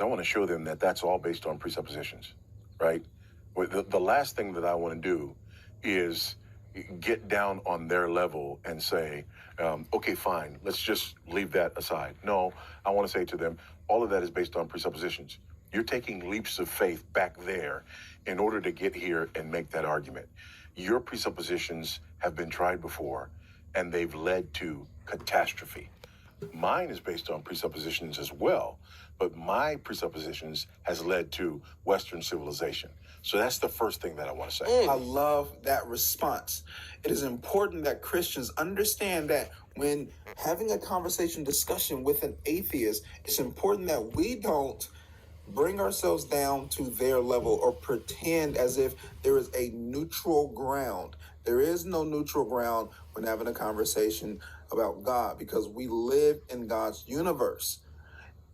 I want to show them that that's all based on presuppositions, right? The last thing that I want to do is get down on their level and say, okay, fine, let's just leave that aside. No, I want to say to them, all of that is based on presuppositions. You're taking leaps of faith back there in order to get here and make that argument. Your presuppositions have been tried before, and they've led to catastrophe. Mine is based on presuppositions as well, but my presuppositions has led to Western civilization. So that's the first thing that I want to say. I love that response. It is important that Christians understand that when having a conversation, discussion with an atheist, it's important that we don't bring ourselves down to their level or pretend as if there is a neutral ground. There is no neutral ground when having a conversation about God, because we live in God's universe.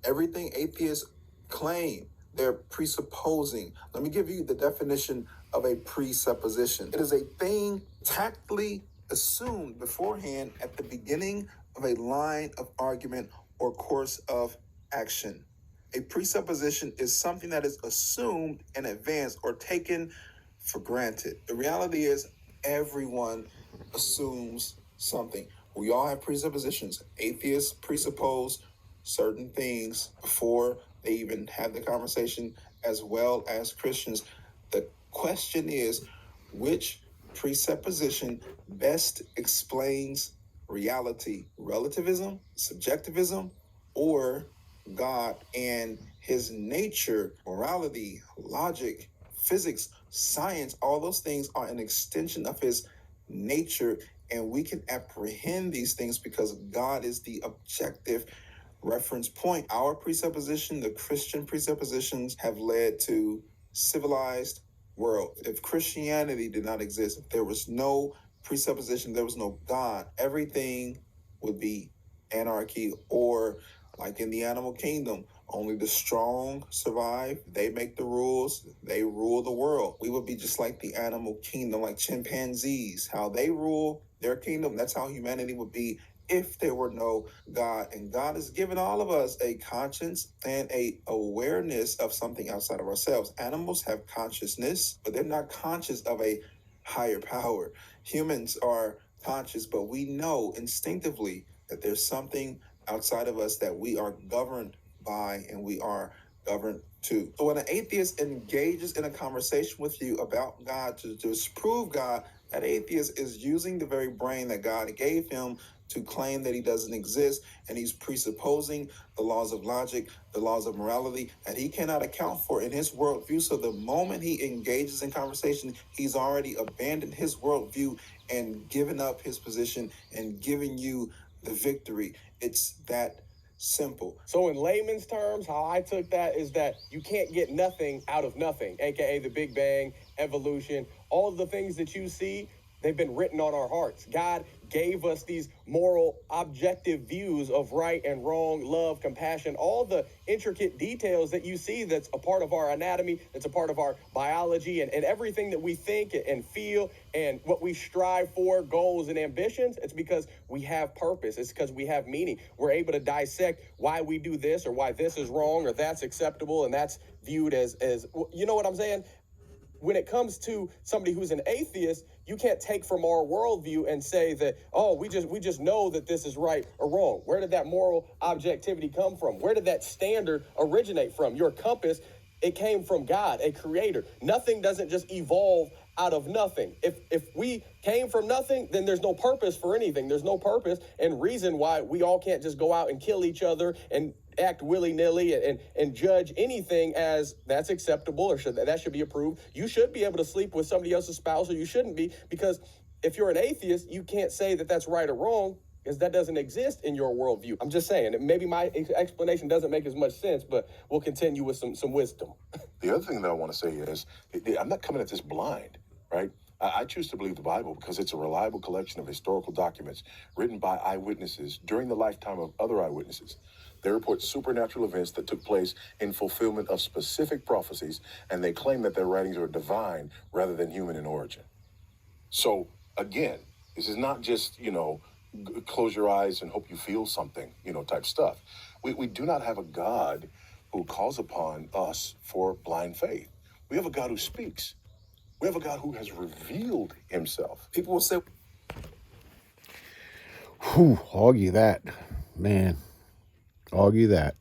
Everything atheists claim, they're presupposing. Let me give you the definition of a presupposition. It is a thing tactfully assumed beforehand at the beginning of a line of argument or course of action. A presupposition is something that is assumed in advance or taken for granted. The reality is everyone assumes something. We all have presuppositions. Atheists presuppose certain things before they even have the conversation, as well as Christians. The question is, which presupposition best explains reality? Relativism, subjectivism, or God and his nature, morality, logic, physics, science? All those things are an extension of his nature, and we can apprehend these things because God is the objective reference point. Our presupposition, the Christian presuppositions, have led to civilized world. If Christianity did not exist, if there was no presupposition, there was no God, everything would be anarchy, or like in the animal kingdom, only the strong survive. They make the rules. They rule the world. We would be just like the animal kingdom, like chimpanzees, how they rule their kingdom. That's how humanity would be if there were no God. And God has given all of us a conscience and a awareness of something outside of ourselves. Animals have consciousness, but they're not conscious of a higher power. Humans are conscious, but we know instinctively that there's something outside of us that we are governed by, and we are governed to. So when an atheist engages in a conversation with you about God to disprove God, that atheist is using the very brain that God gave him to claim that he doesn't exist, and he's presupposing the laws of logic, the laws of morality that he cannot account for in his worldview. So the moment he engages in conversation, he's already abandoned his worldview and given up his position and given you the victory. It's that simple. So in layman's terms, how I took that is that you can't get nothing out of nothing, aka the Big Bang, evolution, all of the things that you see, they've been written on our hearts. God gave us these moral, objective views of right and wrong, love, compassion, all the intricate details that you see that's a part of our anatomy, that's a part of our biology, and everything that we think and feel and what we strive for, goals and ambitions. It's because we have purpose. It's because we have meaning. We're able to dissect why we do this, or why this is wrong, or that's acceptable and that's viewed as you know what I'm saying? When it comes to somebody who's an atheist, you can't take from our worldview and say that, oh, we just know that this is right or wrong. Where did that moral objectivity come from? Where did that standard originate from? Your compass, it came from God, a creator. Nothing doesn't just evolve out of nothing. If we came from nothing, then there's no purpose for anything. There's no purpose and reason why we all can't just go out and kill each other and act willy-nilly and judge anything as that's acceptable or that should be approved. You should be able to sleep with somebody else's spouse, or you shouldn't be, because if you're an atheist, you can't say that that's right or wrong, because that doesn't exist in your worldview. I'm just saying, maybe my explanation doesn't make as much sense, but we'll continue with some wisdom. The other thing that I want to say is, I'm not coming at this blind, right? I choose to believe the Bible because it's a reliable collection of historical documents written by eyewitnesses during the lifetime of other eyewitnesses. They report supernatural events that took place in fulfillment of specific prophecies, and they claim that their writings are divine rather than human in origin. So, again, this is not just, close your eyes and hope you feel something, type stuff. We do not have a God who calls upon us for blind faith. We have a God who speaks. We have a God who has revealed himself. People will say, Whew, argue that, man. Argue that.